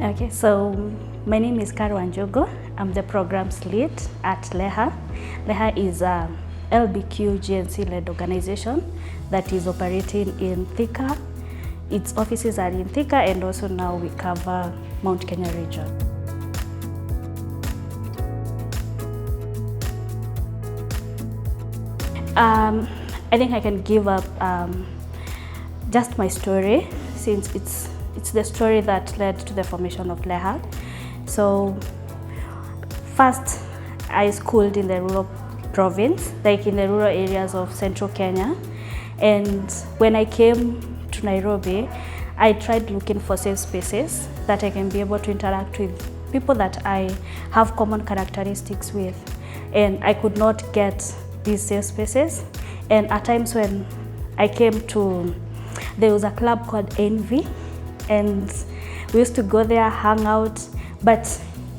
Okay, so my name is Qarol. I'm the programs lead at Leha. Leha is a LBQ GNC-led organization that is operating in Thika. Its offices are in Thika, and also now we cover Mount Kenya region. I think I can give up just my story, since it's the story that led to the formation of Leha. So first, I schooled in the rural province, like in the rural areas of central Kenya. And when I came to Nairobi, I tried looking for safe spaces that I can be able to interact with people that I have common characteristics with. And I could not get these safe spaces. And at times when I came to, there was a club called Envy, and we used to go there, hang out, but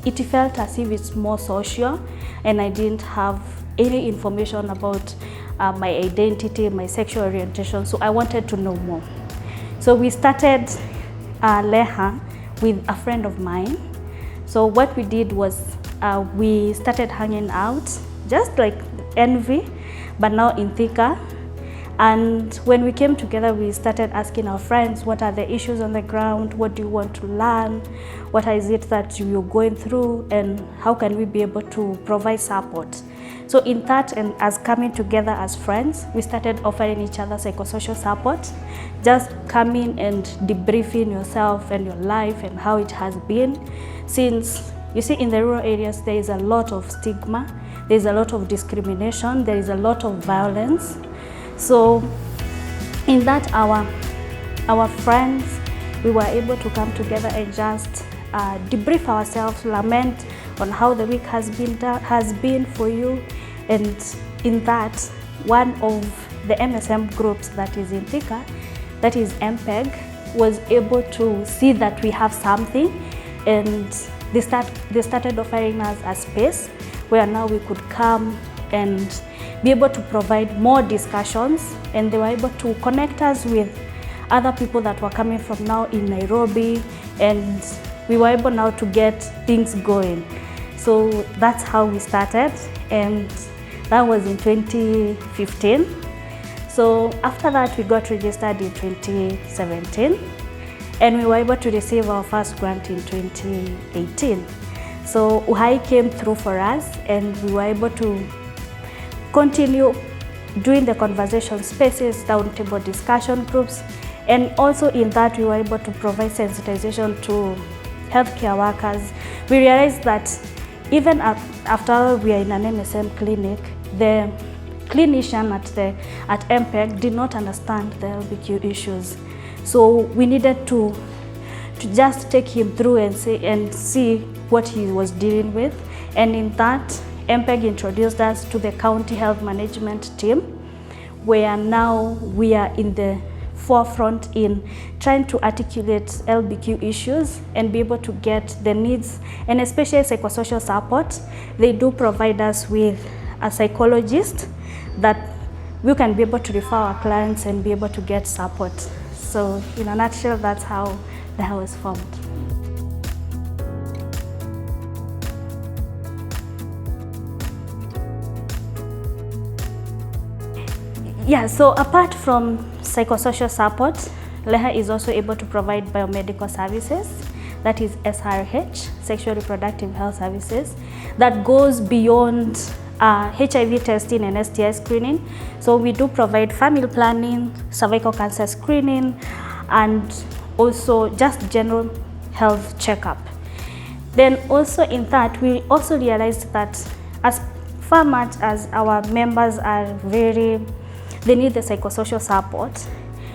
it felt as if it's more social, and I didn't have any information about my identity, my sexual orientation, so I wanted to know more. So we started Leha with a friend of mine. So what we did was we started hanging out, just like Envy, but now in Thika. And when we came together, we started asking our friends, what are the issues on the ground? What do you want to learn? What is it that you're going through? And how can we be able to provide support? So in that, and as coming together as friends, we started offering each other psychosocial support, just coming and debriefing yourself and your life and how it has been. Since, you see, in the rural areas, there is a lot of stigma, there is a lot of discrimination, there is a lot of violence. So in that, our friends, we were able to come together and just debrief ourselves, lament on how the week has been for you. And in that, one of the MSM groups that is in Thika, that is MPEG, was able to see that we have something, and they started offering us a space where now we could come and be able to provide more discussions, and they were able to connect us with other people that were coming from now in Nairobi, and we were able now to get things going. So that's how we started, and that was in 2015. So after that, we got registered in 2017, and we were able to receive our first grant in 2018. So Uhai came through for us, and we were able to continue doing the conversation spaces, roundtable discussion groups, and also in that we were able to provide sensitization to healthcare workers. We realized that even after all we are in an MSM clinic, the clinician at MPEG did not understand the LBQ issues. So we needed to just take him through and see what he was dealing with. And in that, MPEG introduced us to the county health management team, where now we are in the forefront in trying to articulate LBQ issues and be able to get the needs, and especially psychosocial support. They do provide us with a psychologist that we can be able to refer our clients and be able to get support. So in a nutshell, that's how the Leha was formed. Yeah, so apart from psychosocial support, Leha is also able to provide biomedical services, that is SRH, sexual reproductive health services, that goes beyond HIV testing and STI screening. So we do provide family planning, cervical cancer screening, and also just general health checkup. Then also in that, we also realized that as far much as our members are they need the psychosocial support,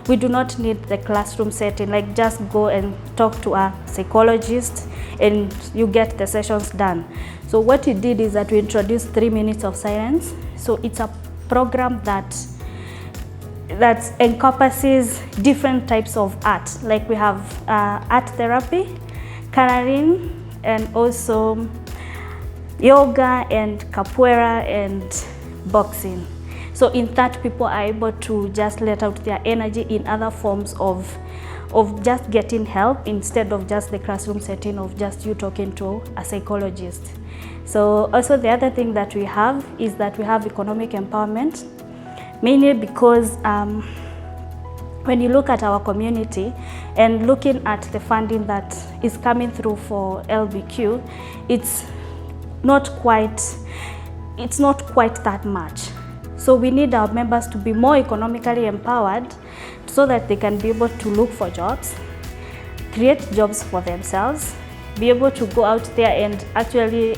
we do not need the classroom setting, like just go and talk to a psychologist and you get the sessions done. So what we did is that we introduced 3 minutes of silence. So it's a program that encompasses different types of art. Like we have art therapy, coloring, and also yoga and capoeira and boxing. So in that, people are able to just let out their energy in other forms of of just getting help instead of just the classroom setting of just you talking to a psychologist. So also the other thing that we have is that we have economic empowerment, mainly because when you look at our community and looking at the funding that is coming through for LBQ, it's not quite that much. So we need our members to be more economically empowered so that they can be able to look for jobs, create jobs for themselves, be able to go out there and actually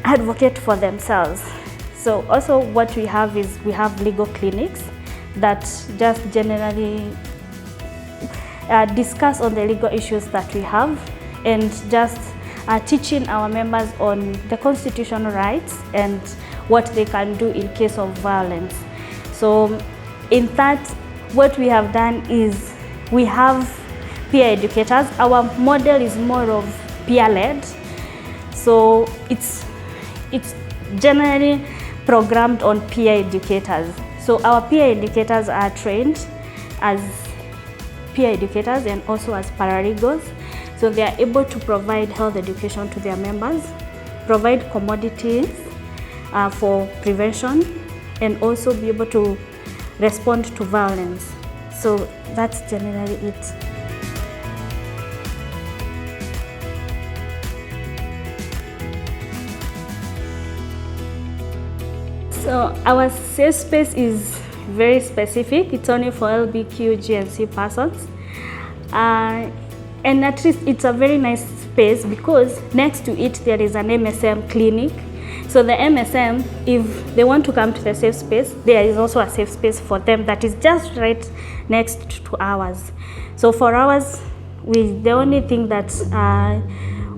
advocate for themselves. So also what we have is we have legal clinics that just generally discuss on the legal issues that we have and just teaching our members on the constitutional rights and what they can do in case of violence. So in that, what we have done is we have peer educators. Our model is more of peer-led. So it's generally programmed on peer educators. So our peer educators are trained as peer educators and also as paralegals. So they are able to provide health education to their members, provide commodities for prevention, and also be able to respond to violence. So that's generally it. So our safe space is very specific. It's only for LBQ, GNC persons. And at least it's a very nice space because next to it there is an MSM clinic. So the MSM, if they want to come to the safe space, there is also a safe space for them that is just right next to ours. So for ours, the only thing that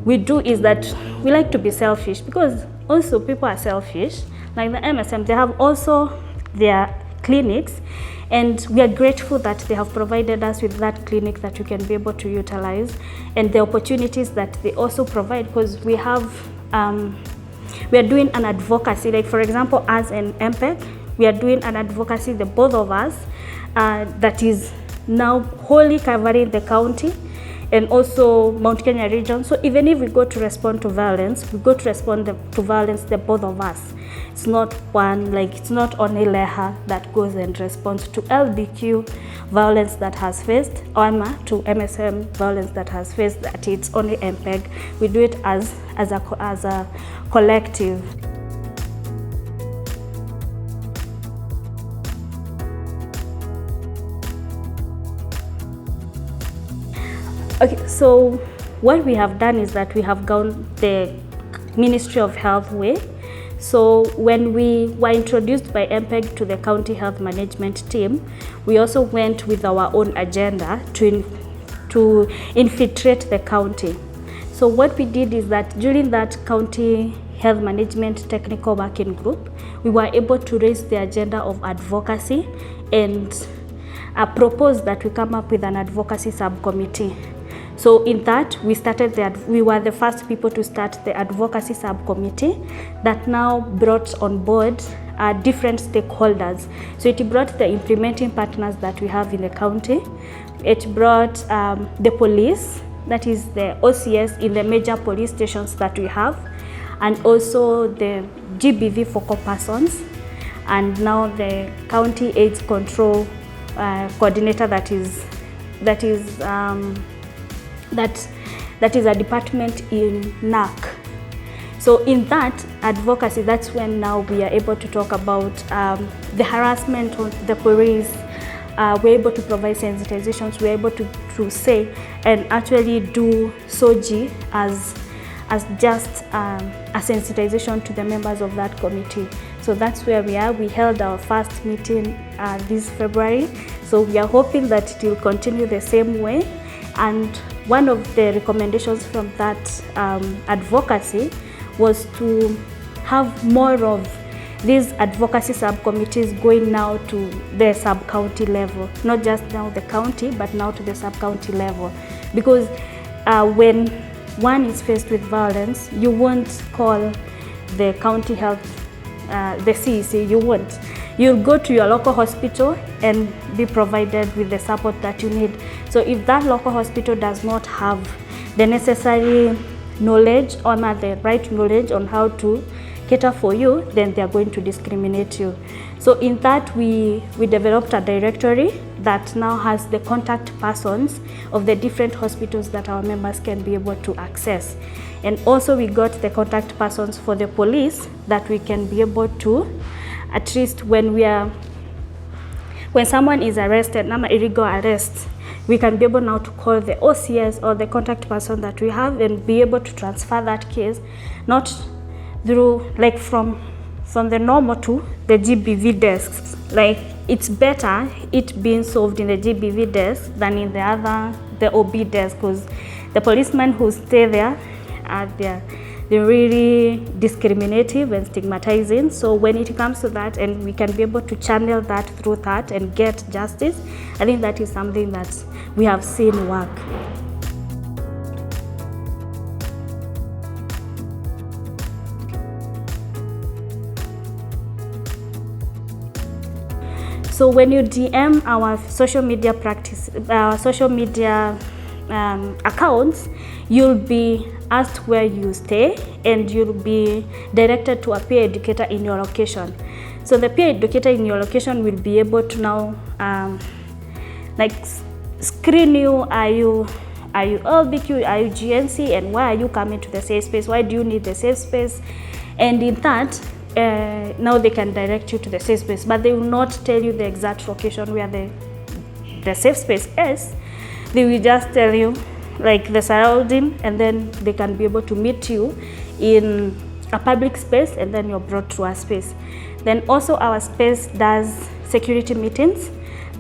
we do is that we like to be selfish, because also people are selfish. Like the MSM, they have also their clinics, and we are grateful that they have provided us with that clinic that we can be able to utilize, and the opportunities that they also provide, because we have we are doing an advocacy. Like for example, as an MPEG, we are doing an advocacy, the both of us, that is now wholly covering the county and also Mount Kenya region. So even if we go to respond to violence, we go to respond to violence, the both of us. It's not one, like it's not only Leha that goes and responds to LBQ violence that has faced, or to MSM violence that has faced, that it's only MPEG. We do it as a collective. Okay, so what we have done is that we have gone the Ministry of Health way. So when we were introduced by MPEG to the county health management team, we also went with our own agenda to infiltrate the county. So what we did is that during that county health management technical working group, we were able to raise the agenda of advocacy and propose that we come up with an advocacy subcommittee. So in that, we were the first people to start the advocacy subcommittee that now brought on board different stakeholders. So it brought the implementing partners that we have in the county. It brought the police, that is the OCS in the major police stations that we have, and also the GBV focal persons, and now the county AIDS control coordinator that is a department in NAC. So in that advocacy, that's when now we are able to talk about the harassment on the police. We're able to provide sensitizations. We're able to say and actually do SOGI as just a sensitization to the members of that committee. So that's where we are. We held our first meeting this February. So we are hoping that it will continue the same way. And one of the recommendations from that advocacy was to have more of these advocacy subcommittees going now to the sub-county level, not just now the county, but now to the sub-county level. Because when one is faced with violence, you won't call the county health, the CEC, you won't. you'll go to your local hospital and be provided with the support that you need. So if that local hospital does not have the necessary knowledge or the right knowledge on how to cater for you, then they are going to discriminate you. So in that, we developed a directory that now has the contact persons of the different hospitals that our members can be able to access. And also we got the contact persons for the police that we can be able to, at least when someone is arrested, illegal arrest, we can be able now to call the OCS or the contact person that we have and be able to transfer that case, not through like from the normal to the GBV desks. Like, it's better it being solved in the GBV desk than in the OB desk, because the policemen who stay there they're really discriminative and stigmatizing. So when it comes to that, and we can be able to channel that through that and get justice, I think that is something that we have seen work. So when you DM our social media accounts, you'll be asked where you stay and you'll be directed to a peer educator in your location. So the peer educator in your location will be able to now like screen you. Are you LBQ, are you GNC, and why are you coming to the safe space? Why do you need the safe space? And in that, now they can direct you to the safe space, but they will not tell you the exact location where the safe space is. They will just tell you like the surrounding, and then they can be able to meet you in a public space, and then you're brought to a space. Then also our space does security meetings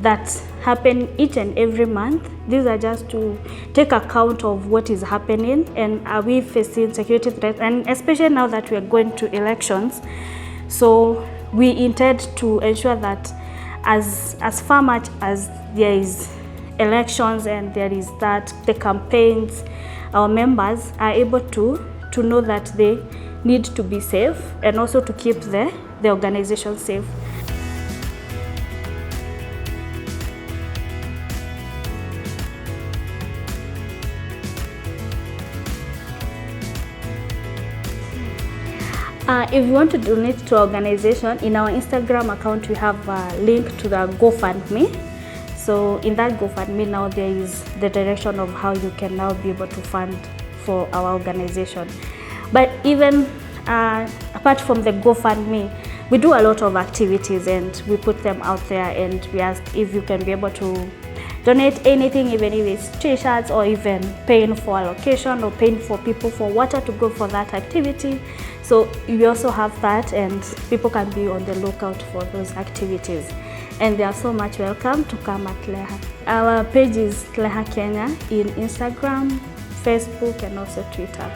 that happen each and every month. These are just to take account of what is happening and are we facing security threats, and especially now that we are going to elections. So we intend to ensure that as far much as there is elections and there is that the campaigns, our members are able to know that they need to be safe and also to keep the organization safe. If you want to donate to our organization, in our Instagram account we have a link to the GoFundMe. So in that GoFundMe now there is the direction of how you can now be able to fund for our organization. But even apart from the GoFundMe, we do a lot of activities and we put them out there, and we ask if you can be able to donate anything, even if it's t-shirts or even paying for a location or paying for people for water to go for that activity. So we also have that, and people can be on the lookout for those activities. And they are so much welcome to come at Leha. Our page is Leha Kenya in Instagram, Facebook, and also Twitter.